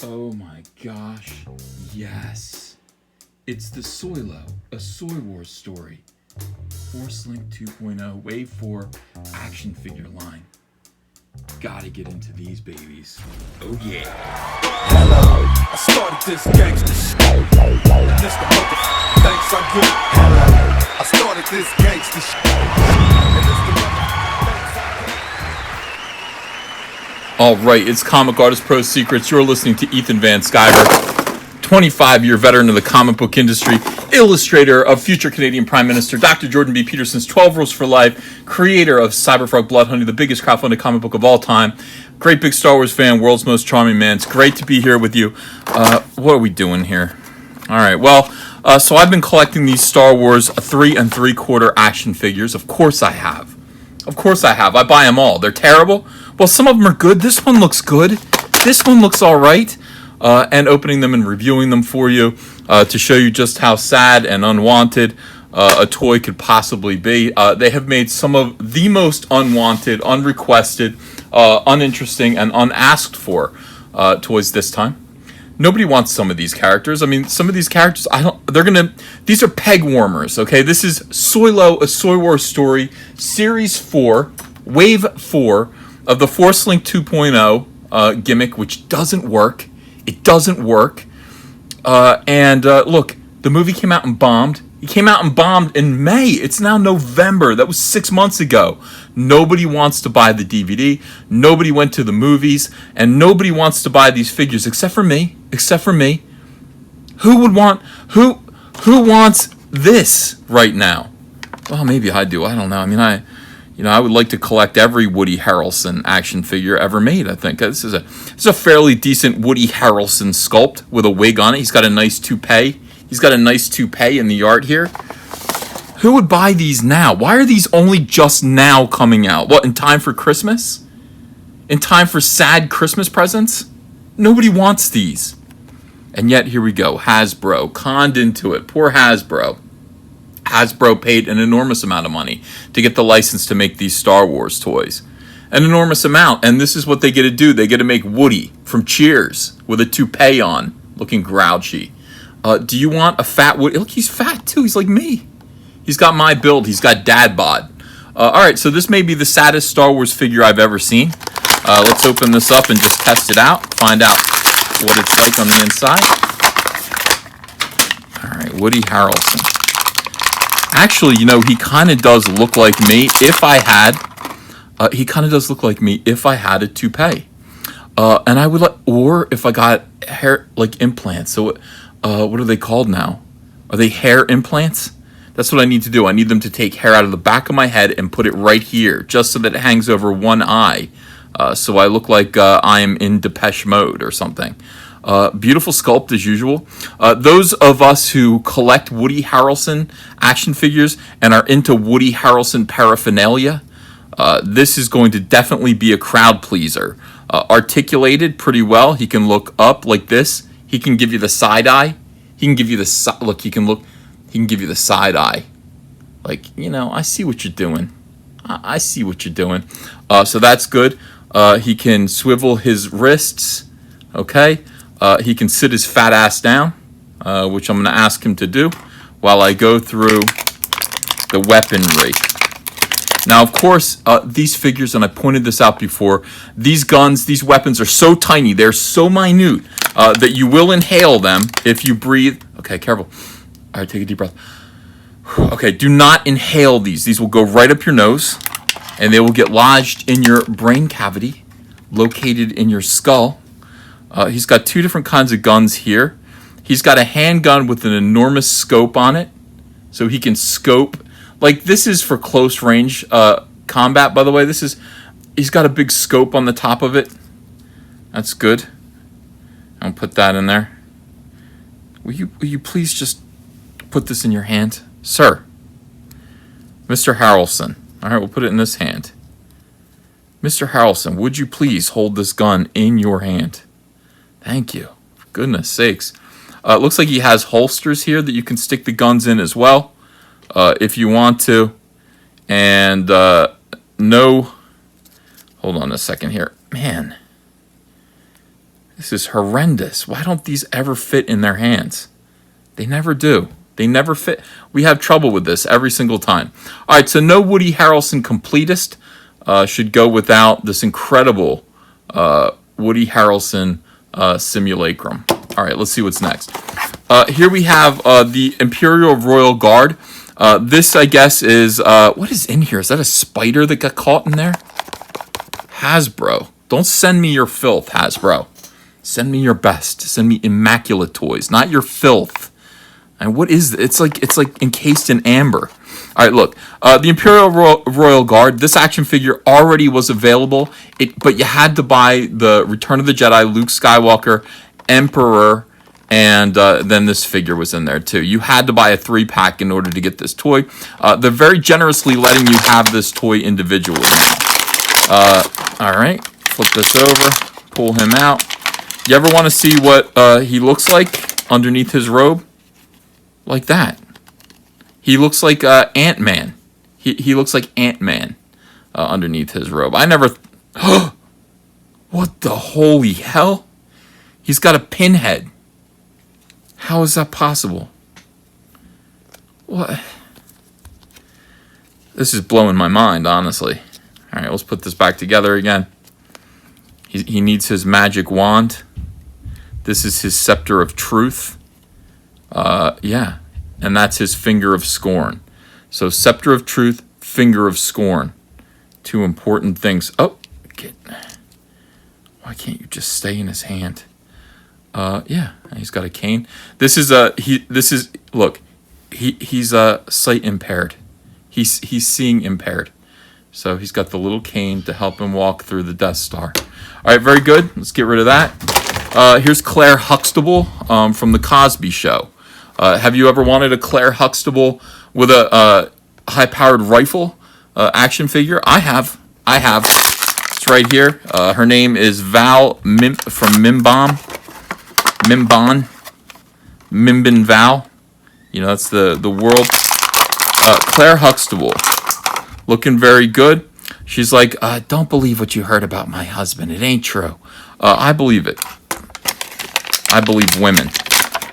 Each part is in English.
Oh my gosh, yes. It's the Soylo, a Soy Wars story. Force Link 2.0 Wave 4 action figure line. Gotta get into these babies. Oh yeah. Hello, I started this gangsta shit. And this the mother thanks I'm good. Hello, I started this gangsta shit. And this the mother thanks I'm good. All right, it's Comic Artist Pro Secrets. You're listening to Ethan Van Sciver, 25-year veteran of the comic book industry, illustrator of future Canadian Prime Minister Dr. Jordan B. Peterson's 12 Rules for Life, creator of Cyberfrog Blood Honey, the biggest crowdfunded comic book of all time, great big Star Wars fan, world's most charming man. It's great to be here with you. What are we doing here? All right, well, so I've been collecting these Star Wars 3 3/4 action figures. Of course I have. I buy them all. They're terrible. Well, some of them are good. This one looks good. This one looks all right. And opening them and reviewing them for you to show you just how sad and unwanted a toy could possibly be. They have made some of the most unwanted, unrequested, uninteresting, and unasked for toys this time. Nobody wants some of these characters. I mean, some of these characters, these are peg warmers, okay? This is Soylo, a Soy Wars story, Series 4, Wave 4 of the Force Link 2.0 gimmick, which doesn't work. It doesn't work. Look, the movie came out and bombed. It came out and bombed in May. It's now November. That was 6 months ago. Nobody wants to buy the DVD. Nobody went to the movies. And nobody wants to buy these figures except for me. Who wants this right now? Well, maybe I do. I don't know. I mean, I would like to collect every Woody Harrelson action figure ever made, I think. This is a fairly decent Woody Harrelson sculpt with a wig on it. He's got a nice toupee. In the art here. Who would buy these now? Why are these only just now coming out? What, in time for Christmas? In time for sad Christmas presents? Nobody wants these. And yet, here we go. Hasbro conned into it. Poor Hasbro. Hasbro paid an enormous amount of money to get the license to make these Star Wars toys. An enormous amount. And this is what they get to do. They get to make Woody from Cheers with a toupee on, looking grouchy. Do you want a fat Woody? Look, he's fat too. He's like me. He's got my build. He's got dad bod. All right, so this may be the saddest Star Wars figure I've ever seen. Let's open this up and just test it out. Find out what it's like on the inside. All right, Woody Harrelson. Actually, he kind of does look like me if I had. A toupee. And I would or if I got hair like implants. So, what are they called now? Are they hair implants? That's what I need to do. I need them to take hair out of the back of my head and put it right here, just so that it hangs over one eye. So I look like I am in Depeche Mode or something. Beautiful sculpt as usual. Those of us who collect Woody Harrelson action figures and are into Woody Harrelson paraphernalia, this is going to definitely be a crowd pleaser. Articulated pretty well. He can look up like this. He can give you the side eye. He can give you the side eye. Like, I see what you're doing. I see what you're doing. So that's good. He can swivel his wrists. Okay. He can sit his fat ass down, which I'm going to ask him to do while I go through the weaponry. Now, of course, these figures, and I pointed this out before, these guns, these weapons are so tiny, they're so minute that you will inhale them if you breathe. Okay, careful. All right, take a deep breath. Okay, do not inhale these. These will go right up your nose, and they will get lodged in your brain cavity, located in your skull. He's got two different kinds of guns here. He's got a handgun with an enormous scope on it, so he can scope. Like, this is for close range combat, by the way. He's got a big scope on the top of it. That's good. I'll put that in there. Will you please just put this in your hand? Sir. Mr. Harrelson. All right, we'll put it in this hand. Mr. Harrelson, would you please hold this gun in your hand? Thank you. For goodness sakes. It looks like he has holsters here that you can stick the guns in as well. If you want to. And no, hold on a second here. Man, This is horrendous. Why don't these ever fit in their hands? They never do. They never fit. We have trouble with this every single time. All right, so no Woody Harrelson completist should go without this incredible Woody Harrelson simulacrum. All right, let's see what's next. Here we have the Imperial Royal Guard. This, I guess, is... what is in here? Is that a spider that got caught in there? Hasbro. Don't send me your filth, Hasbro. Send me your best. Send me immaculate toys, not your filth. And what is this? It's like encased in amber. All right, look. The Imperial Royal Guard. This action figure already was available, but you had to buy the Return of the Jedi, Luke Skywalker, Emperor, and then this figure was in there too. You had to buy a 3-pack in order to get this toy. They're very generously letting you have this toy individually now. All right, flip this over, pull him out. You ever want to see what he looks like underneath his robe? Like that. He looks like Ant-Man. He looks like Ant-Man underneath his robe. I never... What the holy hell? He's got a pinhead. How is that possible? What? This is blowing my mind, honestly. All right, let's put this back together again. He needs his magic wand. This is his scepter of truth. Yeah, and that's his finger of scorn. So scepter of truth, finger of scorn. Two important things. Oh, why can't you just stay in his hand? Yeah, he's got a cane. This is look, he's sight impaired. He's seeing impaired. So he's got the little cane to help him walk through the Death Star. All right, very good. Let's get rid of that. Here's Claire Huxtable from the Cosby Show. Have you ever wanted a Claire Huxtable with a high-powered rifle action figure? I have. It's right here. Her name is Val from Mimbon. Mimbin Val. You know, that's the world. Claire Huxtable. Looking very good. She's like, don't believe what you heard about my husband. It ain't true. I believe it. I believe women.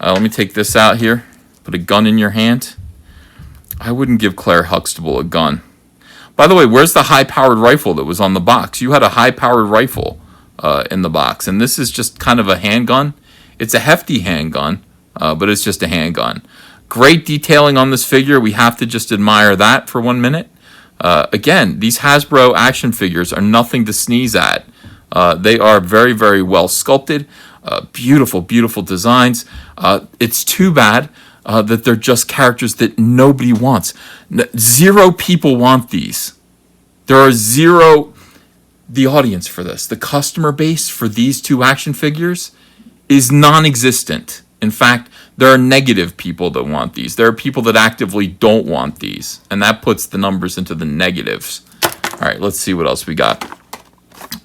Let me take this out here. Put a gun in your hand. I wouldn't give Claire Huxtable a gun. By the way, where's the high-powered rifle that was on the box? You had a high-powered rifle in the box, and this is just kind of a handgun. It's a hefty handgun, but it's just a handgun. Great detailing on this figure. We have to just admire that for 1 minute. Again, these Hasbro action figures are nothing to sneeze at. They are very, very well sculpted. Beautiful, beautiful designs. It's too bad that they're just characters that nobody wants. Zero people want these. There are zero... The audience for this, the customer base for these two action figures is non-existent. In fact, there are negative people that want these. There are people that actively don't want these. And that puts the numbers into the negatives. All right, let's see what else we got.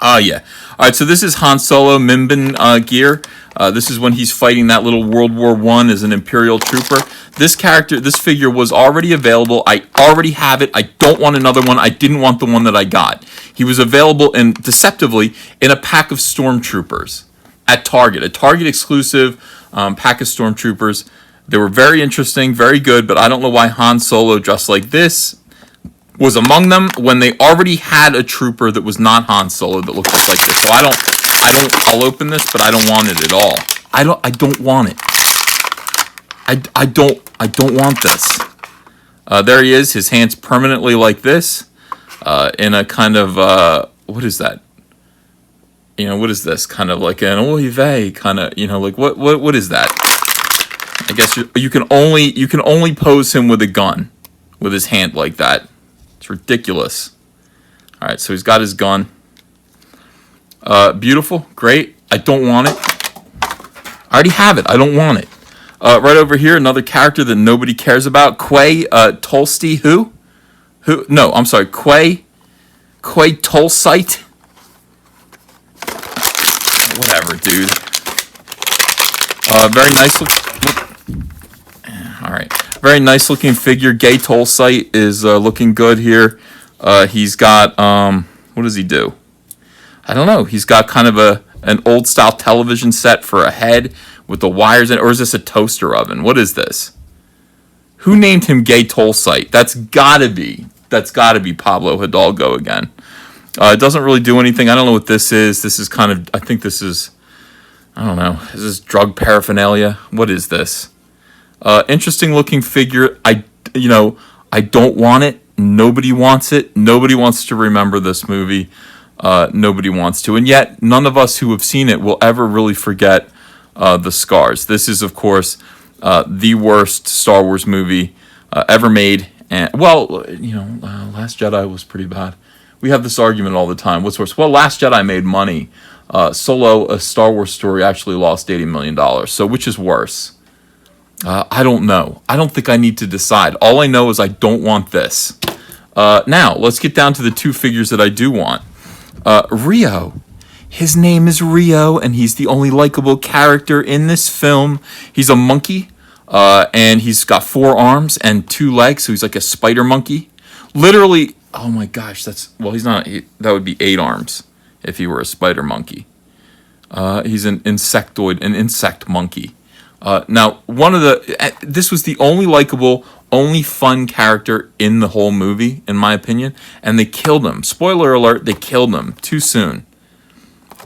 Yeah. All right, so this is Han Solo Mimbin gear. This is when he's fighting that little World War I as an Imperial trooper. This figure was already available. I already have it. I don't want another one. I didn't want the one that I got. He was available deceptively in a pack of stormtroopers at Target. A Target exclusive pack of stormtroopers. They were very interesting, very good, but I don't know why Han Solo dressed like this was among them when they already had a trooper that was not Han Solo that looked just like this. So I'll open this, but I don't want it at all. I don't want it. I don't want this. There he is, his hands permanently like this, in a kind of, what is that? You know, what is this? Kind of like an oy vey, kind of, you know, like what is that? I guess you can only pose him with a gun, with his hand like that. It's ridiculous. All right, so he's got his gun. Beautiful, great. I don't want it. I already have it. I don't want it. Right over here, another character that nobody cares about. Quay Tolsty, who? No, I'm sorry. Quay Tolsite. Whatever, dude. Very nice look. All right. Very nice looking figure. Gay Tolsite is looking good here. He's got, what does he do? I don't know. He's got kind of an old style television set for a head with the wires in it? Or is this a toaster oven? What is this? Who named him Gay Tolsite? That's gotta be Pablo Hidalgo again. It doesn't really do anything. I don't know what this is. This is kind of, I think this is, I don't know. Is this drug paraphernalia? What is this? Interesting looking figure. I don't want it. Nobody wants it. Nobody wants to remember this movie. Nobody wants to. And yet, none of us who have seen it will ever really forget the scars. This is, of course, the worst Star Wars movie ever made. And, Last Jedi was pretty bad. We have this argument all the time. What's worse? Well, Last Jedi made money. Solo, a Star Wars story, actually lost $80 million. So which is worse? I don't know. I don't think I need to decide. All I know is I don't want this. Now, let's get down to the two figures that I do want. Rio. His name is Rio, and he's the only likable character in this film. He's a monkey, and he's got 4 arms and 2 legs, so he's like a spider monkey. Literally, oh my gosh, he's not, that would be 8 arms if he were a spider monkey. He's an insectoid, an insect monkey. Now, this was the only likable, only fun character in the whole movie, in my opinion, and they killed him. Spoiler alert, they killed him too soon.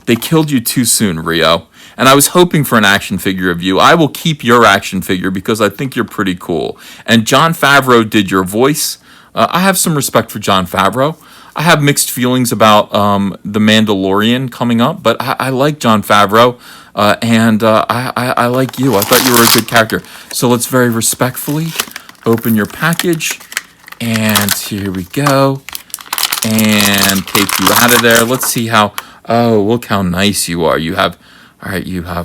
They killed you too soon, Rio. And I was hoping for an action figure of you. I will keep your action figure because I think you're pretty cool. And Jon Favreau did your voice. I have some respect for Jon Favreau. I have mixed feelings about The Mandalorian coming up, but I like Jon Favreau, and I like you. I thought you were a good character. So let's very respectfully open your package, and here we go, and take you out of there. Let's see how, oh, look how nice you are. You have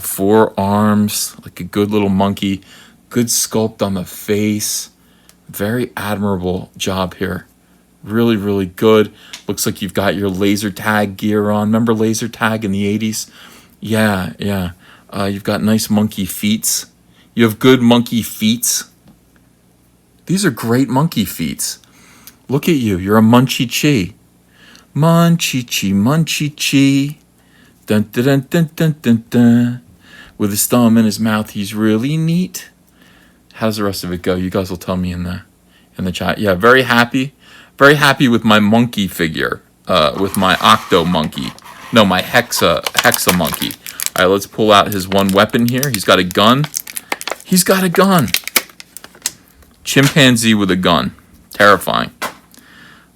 4 arms, like a good little monkey, good sculpt on the face, very admirable job here. Really, really good. Looks like you've got your laser tag gear on. Remember laser tag in the 80s? Yeah. You've got nice monkey feet. You have good monkey feet. These are great monkey feet. Look at you. You're a Munchie Chi. Munchie Chi, Munchie Chi. Dun, dun, dun, dun, dun, dun, dun. With his thumb in his mouth, he's really neat. How's the rest of it go? You guys will tell me in the chat. Yeah, very happy. Very happy with my monkey figure. With my octo monkey. No, my hexa monkey. All right, let's pull out his one weapon here. He's got a gun. He's got a gun. Chimpanzee with a gun. Terrifying.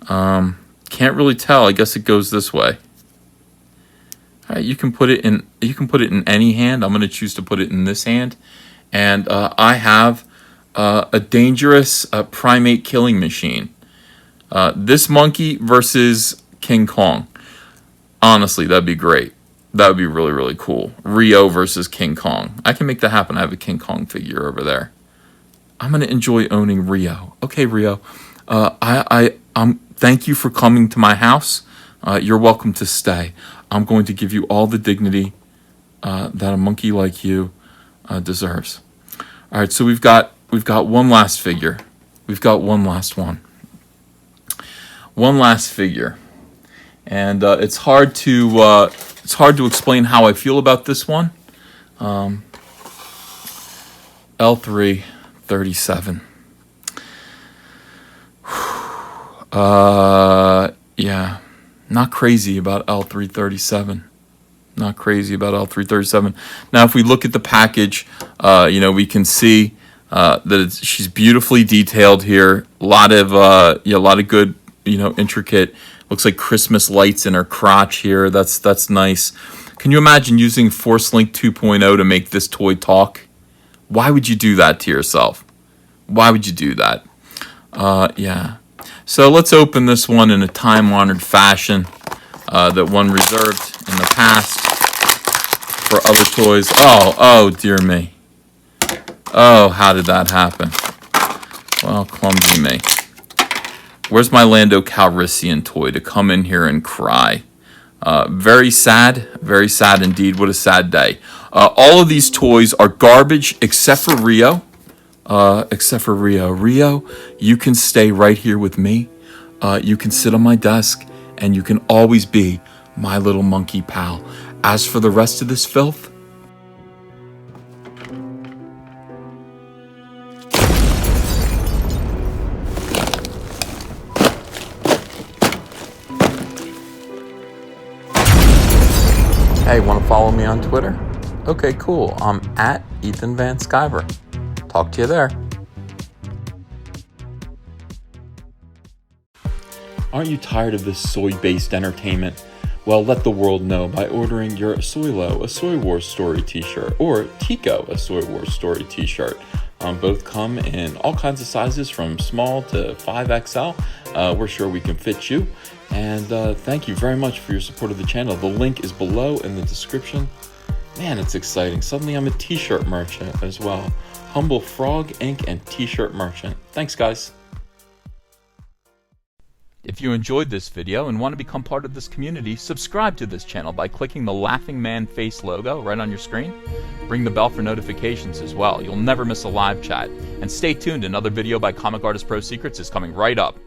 Can't really tell. I guess it goes this way. All right, you can put it in any hand. I'm going to choose to put it in this hand. And I have a dangerous primate killing machine. This monkey versus King Kong. Honestly, that'd be great. That would be really, really cool. Rio versus King Kong. I can make that happen. I have a King Kong figure over there. I'm going to enjoy owning Rio. Okay, Rio. Thank you for coming to my house. You're welcome to stay. I'm going to give you all the dignity that a monkey like you deserves. All right, so we've got one last figure. We've got one last one. One last figure, and it's hard to explain how I feel about this one. L337. Yeah, not crazy about L337. Not crazy about L337. Now, if we look at the package, we can see that she's beautifully detailed here. A lot of good, intricate. Looks like Christmas lights in her crotch here. That's nice. Can you imagine using Force Link 2.0 to make this toy talk? Why would you do that to yourself? Why would you do that? Yeah. So let's open this one in a time-honored fashion that one reserved in the past for other toys. Oh, dear me. Oh, how did that happen? Well, clumsy me. Where's my Lando Calrissian toy to come in here and cry? Very sad indeed. What a sad day. All of these toys are garbage except for Rio. Rio, you can stay right here with me. You can sit on my desk, and you can always be my little monkey pal. As for the rest of this filth, hey, want to follow me on Twitter? Okay, cool. I'm at Ethan Van Sciver. Talk to you there. Aren't you tired of this soy-based entertainment? Well, let the world know by ordering your Soylo, a Soy Wars Story t-shirt, or Tico, a Soy Wars Story t-shirt. Both come in all kinds of sizes from small to 5XL. We're sure we can fit you. And thank you very much for your support of the channel. The link is below in the description. Man, it's exciting. Suddenly I'm a t-shirt merchant as well. Humble Frog Ink and t-shirt merchant. Thanks, guys. If you enjoyed this video and want to become part of this community, subscribe to this channel by clicking the laughing man face logo right on your screen. Ring the bell for notifications as well. You'll never miss a live chat. And stay tuned, another video by Comic Artist Pro Secrets is coming right up.